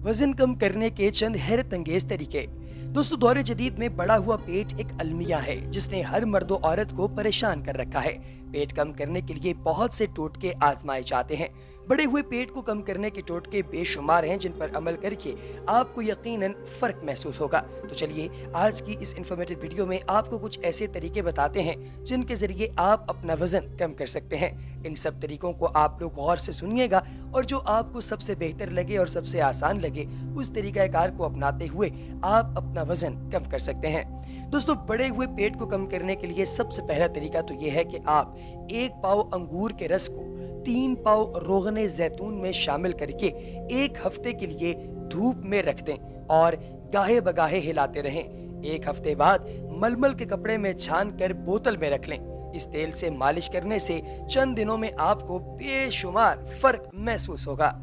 वजन कम करने के चंद हैरत अंगेज तरीके। दोस्तों, दौरे जदीद में बढ़ा हुआ पेट एक अलमिया है जिसने हर मर्द और औरत को परेशान कर रखा है। पेट कम करने के लिए बहुत से टोटके आजमाए जाते हैं। बढ़े हुए पेट को कम करने के टोटके बेशुमार हैं जिन पर अमल करके आपको यकीनन फर्क महसूस होगा। तो चलिए आज की इस इंफॉर्मेटिव वीडियो में आपको कुछ ऐसे तरीके बताते हैं जिनके जरिए आप अपना वजन कम कर सकते हैं। इन सब तरीकों को आप लोग गौर से सुनिएगा और जो आपको सबसे बेहतर लगे और सबसे आसान लगे उस तरीकाकार को अपनाते हुए आप अपना वजन कम कर सकते हैं। दोस्तों, बढ़े हुए पेट को कम करने के लिए सबसे पहला तरीका तो ये है कि आप 1 पाव अंगूर के रस को 3 पाव रोगने जैतून में शामिल करके 1 हफ्ते के लिए धूप में रख दें और गाहे बगाहे हिलाते रहें। 1 हफ्ते बाद मलमल के कपड़े में छान कर बोतल में रख लें। इस तेल से मालिश करने से चंद दिनों में आपको बेशुमार फर्क महसूस होगा।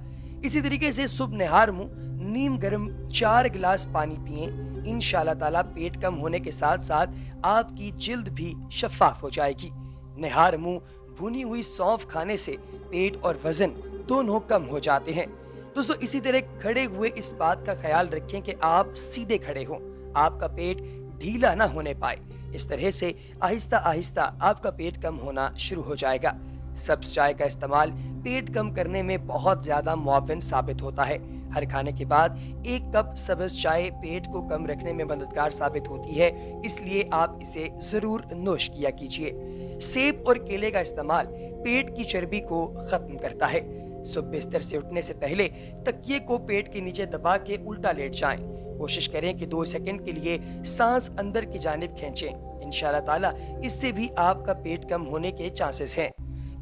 इसी तरीके से सुबह निहार मुंह नीम गर्म 4 गिलास पानी पिएं। इंशाअल्लाह ताला पेट कम होने के साथ साथ आपकी जिल्द भी शफाफ हो जाएगी। निहार मुंह भुनी हुई सौंफ खाने से पेट और वजन दोनों कम हो जाते हैं। दोस्तों, इसी तरह खड़े हुए इस बात का ख्याल रखें कि आप सीधे खड़े हों, आपका पेट ढीला ना होने पाए। इस तरह से आहिस्ता आहिस्ता आपका पेट कम होना शुरू हो जाएगा। सब्ज चाय का इस्तेमाल पेट कम करने में बहुत ज्यादा मुआविन साबित होता है। हर खाने के बाद 1 कप सब्ज चाय पेट को कम रखने में मददगार साबित होती है, इसलिए आप इसे जरूर नोश किया कीजिए। सेब और केले का इस्तेमाल पेट की चर्बी को खत्म करता है। सुबह बिस्तर से उठने से पहले तकिए को पेट के नीचे दबा के उल्टा लेट जाएं। कोशिश करें कि 2 सेकंड के लिए सांस अंदर की जानिब खींचें। इंशाअल्लाह ताला इससे भी आपका पेट कम होने के चांसेस हैं।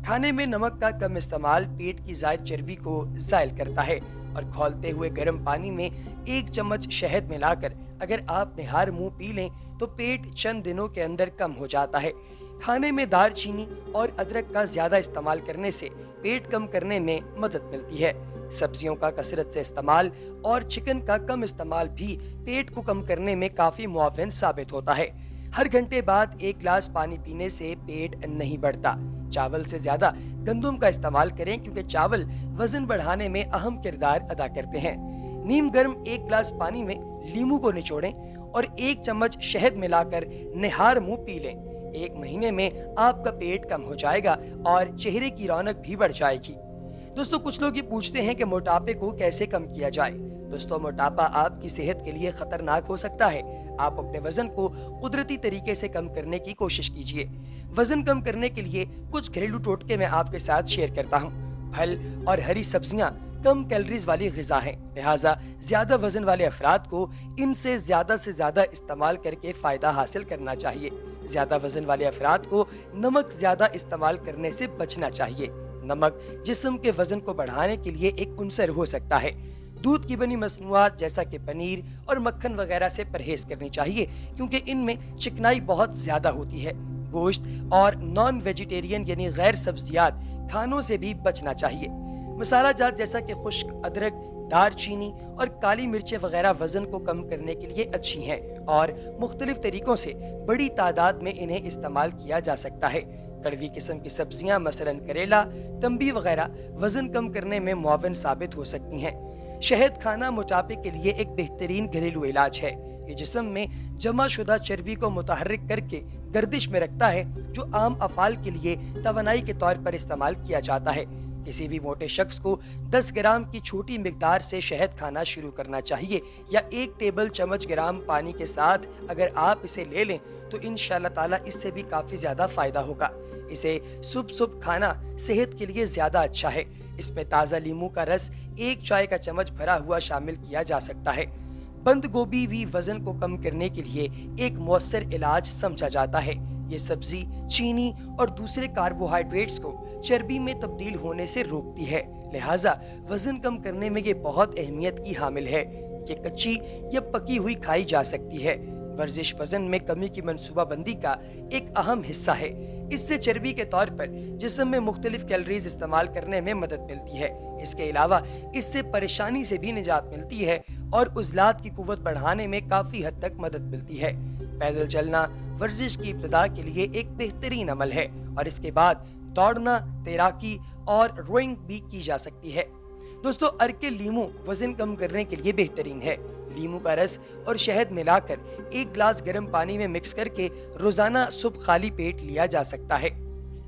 खाने में नमक का कम इस्तेमाल पेट की जायद चर्बी को जायल करता है और खौलते हुए गर्म पानी में 1 चम्मच शहद मिलाकर अगर आप निहार मुंह पी लें तो पेट चंद दिनों के अंदर कम हो जाता है। खाने में दालचीनी और अदरक का ज्यादा इस्तेमाल करने से पेट कम करने में मदद मिलती है। सब्जियों का कसरत से इस्तेमाल और चिकन का कम इस्तेमाल भी पेट को कम करने में काफी मुआविन साबित होता है। हर घंटे बाद 1 गिलास पानी पीने से पेट नहीं बढ़ता। चावल से ज्यादा गंदम का इस्तेमाल करें क्योंकि चावल वजन बढ़ाने में अहम किरदार अदा करते हैं। नीम गर्म 1 गिलास पानी में लीमू को निचोड़ें और 1 चम्मच शहद मिलाकर निहार मुंह पी लें। 1 महीने में आपका पेट कम हो जाएगा और चेहरे की रौनक भी बढ़ जाएगी। दोस्तों, कुछ लोग ये पूछते हैं कि मोटापे को कैसे कम किया जाए। दोस्तों, मोटापा आपकी सेहत के लिए खतरनाक हो सकता है। आप अपने वजन को कुदरती तरीके से कम करने की कोशिश कीजिए। वजन कम करने के लिए कुछ घरेलू टोटके मैं आपके साथ शेयर करता हूँ। फल और हरी सब्जियां कम कैलोरीज वाली ग़िज़ा हैं, लिहाजा ज्यादा वजन वाले अफराद को इनसे ज्यादा इस्तेमाल करके फायदा हासिल करना चाहिए। ज्यादा वजन वाले अफराद को नमक ज्यादा इस्तेमाल करने से बचना चाहिए। नमक जिस्म के वजन को बढ़ाने के लिए एक उनसर हो सकता है। दूध की बनी मसनूआत जैसा कि पनीर और मक्खन वगैरह से परहेज करनी चाहिए क्योंकि इनमें चिकनाई बहुत ज्यादा होती है। गोश्त और नॉन वेजिटेरियन यानी गैर सब्जियात खानों से भी बचना चाहिए। मसाला जात जैसा कि खुश्क अदरक, दालचीनी और काली मिर्चें वगैरह वजन को कम करने के लिए अच्छी हैं और मुख्तलिफ तरीकों से बड़ी तादाद में इन्हें इस्तेमाल किया जा सकता है। कड़वी किस्म की सब्जियां मसलन करेला, तंबी वगैरह वजन कम करने में मुआविन साबित हो सकती हैं। शहद खाना मोटापे के लिए एक बेहतरीन घरेलू इलाज है। ये जिस्म में जमा शुदा चर्बी को मुतहर्रिक करके गर्दिश में रखता है, जो आम अफाल के लिए तवानाई के तौर पर इस्तेमाल किया जाता है। किसी भी मोटे शख्स को 10 ग्राम की छोटी मिकदार से शहद खाना शुरू करना चाहिए या 1 टेबल चम्मच ग्राम पानी के साथ अगर आप इसे ले लें तो इंशाअल्लाह ताला इससे भी काफी ज्यादा फायदा होगा। इसे सुबह खाना सेहत के लिए ज्यादा अच्छा है। इसमें ताज़ा लीमू का रस 1 चाय का चम्मच भरा हुआ शामिल किया जा सकता है। बंद गोभी भी वजन को कम करने के लिए एक मौसर इलाज समझा जाता है। ये सब्जी चीनी और दूसरे कार्बोहाइड्रेट्स को चर्बी में तब्दील होने से रोकती है, लिहाजा वजन कम करने में ये बहुत अहमियत की हामिल है। ये कच्ची या पकी हुई खाई जा सकती है। वर्जिश वजन में कमी की मंसूबाबंदी का एक अहम हिस्सा है। इससे चर्बी के तौर पर जिस्म में मुख्तलिफ कैलोरीज इस्तेमाल करने में मदद मिलती है। इसके अलावा इससे परेशानी से भी निजात मिलती है और उज़लात की कुव्वत बढ़ाने में काफी हद तक मदद मिलती है। पैदल चलना वर्जिश की इब्तिदा के लिए एक बेहतरीन अमल है और इसके बाद दौड़ना, तैराकी और रोइंग भी की जा सकती है। दोस्तों अर्क लीमू वजन कम करने के लिए बेहतरीन है। लीमू का रस और शहद मिलाकर 1 गिलास गर्म पानी में मिक्स करके रोजाना सुबह खाली पेट लिया जा सकता है।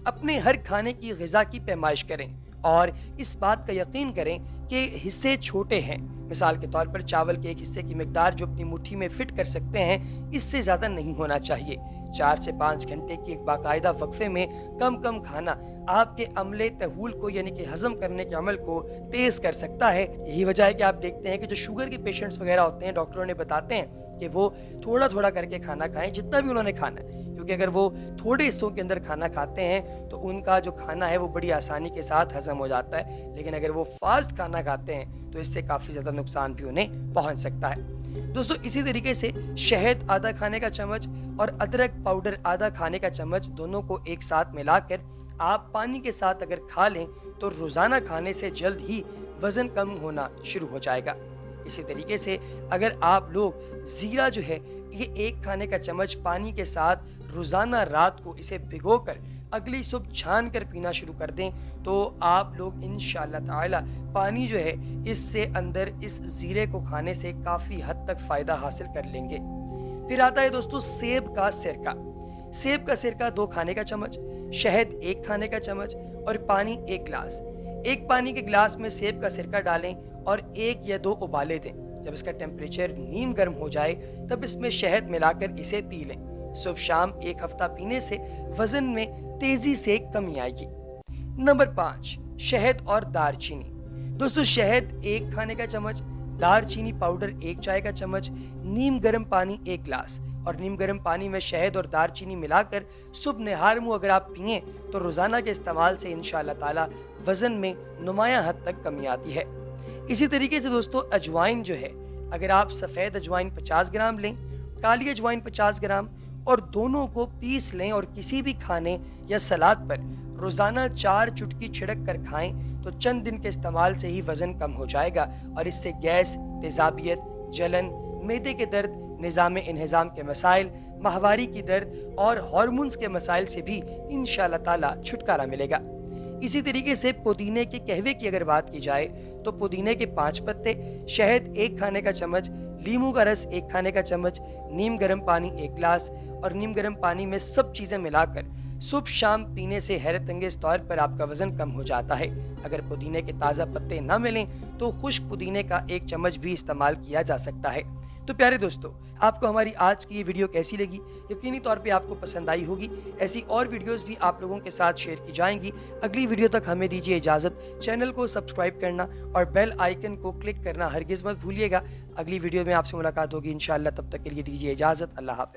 अपने हर खाने की ग़िज़ा की पैमाइश करें और इस बात का यकीन करें कि हिस्से छोटे हैं। मिसाल के तौर पर चावल के एक हिस्से की मिकदार जो अपनी मुट्ठी में फिट कर सकते हैं, इससे ज़्यादा नहीं होना चाहिए। 4 से 5 घंटे की एक बाकायदा वक्फे में कम कम खाना आपके अमले तहूल को यानी कि हजम करने के अमल को तेज कर सकता है। यही वजह है कि आप देखते हैं कि जो शुगर के पेशेंट्स वगैरह होते हैं, डॉक्टरों ने बताते हैं कि वो थोड़ा थोड़ा करके खाना खाएं, जितना भी उन्होंने खाना है, क्योंकि अगर वो थोड़े हिस्सों के अंदर खाना खाते हैं तो उनका जो खाना है वो बड़ी आसानी के साथ हजम हो जाता है। लेकिन अगर वो फास्ट खाना खाते हैं तो इससे काफ़ी ज़्यादा नुकसान भी उन्हें पहुंच सकता है। दोस्तों इसी तरीके से शहद आधा खाने का चम्मच और अदरक पाउडर आधा खाने का चम्मच दोनों को एक साथ मिलाकर आप पानी के साथ अगर खा लें तो रोज़ाना खाने से जल्द ही वज़न कम होना शुरू हो जाएगा। इसी तरीके से अगर आप लोग ज़ीरा जो है ये 1 खाने का चम्मच पानी के साथ रोज़ाना रात को इसे भिगोकर अगली सुबह छान कर पीना शुरू कर दें तो आप लोग इंशाअल्लाह ताला पानी जो है इससे अंदर इस ज़ीरे को खाने से काफ़ी हद तक फ़ायदा हासिल कर लेंगे। फिर आता है दोस्तों सेब का सिरका। सेब का सिरका 2 खाने का चम्मच, शहद 1 खाने का चम्मच और पानी 1 गिलास। 1 पानी के गिलास में सेब का सिरका डालें और 1 या 2 उबाले दें। जब इसका टेम्परेचर नीम गर्म हो जाए तब इसमें शहद मिलाकर इसे पी लें। सुबह शाम 1 हफ्ता पीने से वजन में तेजी से कमी आएगी। नंबर 5, शहद और दालचीनी। दोस्तों शहद 1 खाने का चम्मच, दालचीनी पाउडर 1 चाय का चम्मच, नीम गर्म पानी 1 गिलास और नीम गर्म पानी में शहद और दालचीनी मिलाकर सुबह निहार मुँह अगर आप पिएं तो रोजाना के इस्तेमाल से इंशाअल्लाह ताला वजन में नुमाया हद तक कमी आती है। इसी तरीके से दोस्तों अजवाइन जो है, अगर आप सफ़ेद अजवाइन 50 ग्राम लें, काली अजवाइन 50 ग्राम और दोनों को पीस लें और किसी भी खाने या सलाद पर रोज़ाना 4 चुटकी छिड़क कर खाएं तो चंद दिन के इस्तेमाल से ही वज़न कम हो जाएगा और इससे गैस, तेज़ाबियत, जलन, मैदे के दर्द, निज़ाम इंहिज़ाम के मसाइल, माहवारी की दर्द और हार्मोन्स के मसाइल से भी इंशाअल्लाह ताला छुटकारा मिलेगा। इसी तरीके से पुदीने के कहवे की अगर बात की जाए तो पुदीने के 5 पत्ते, शहद 1 खाने का चम्मच, लीमू का रस 1 खाने का चम्मच, नीम गर्म पानी 1 गिलास और नीम गर्म पानी में सब चीज़ें मिलाकर सुबह शाम पीने से हैरत अंगेज तौर पर आपका वजन कम हो जाता है। अगर पुदीने के ताज़ा पत्ते ना मिलें तो खुश्क पुदीने का 1 चम्मच भी इस्तेमाल किया जा सकता है। तो प्यारे दोस्तों, आपको हमारी आज की ये वीडियो कैसी लगी? यकीनी तौर पे आपको पसंद आई होगी। ऐसी और वीडियोस भी आप लोगों के साथ शेयर की जाएंगी। अगली वीडियो तक हमें दीजिए इजाज़त। चैनल को सब्सक्राइब करना और बेल आइकन को क्लिक करना हरगिज़ मत भूलिएगा। अगली वीडियो में आपसे मुलाकात होगी इंशाअल्लाह। तब तक के लिए दीजिए इजाज़त। अल्लाह हाफ़िज़।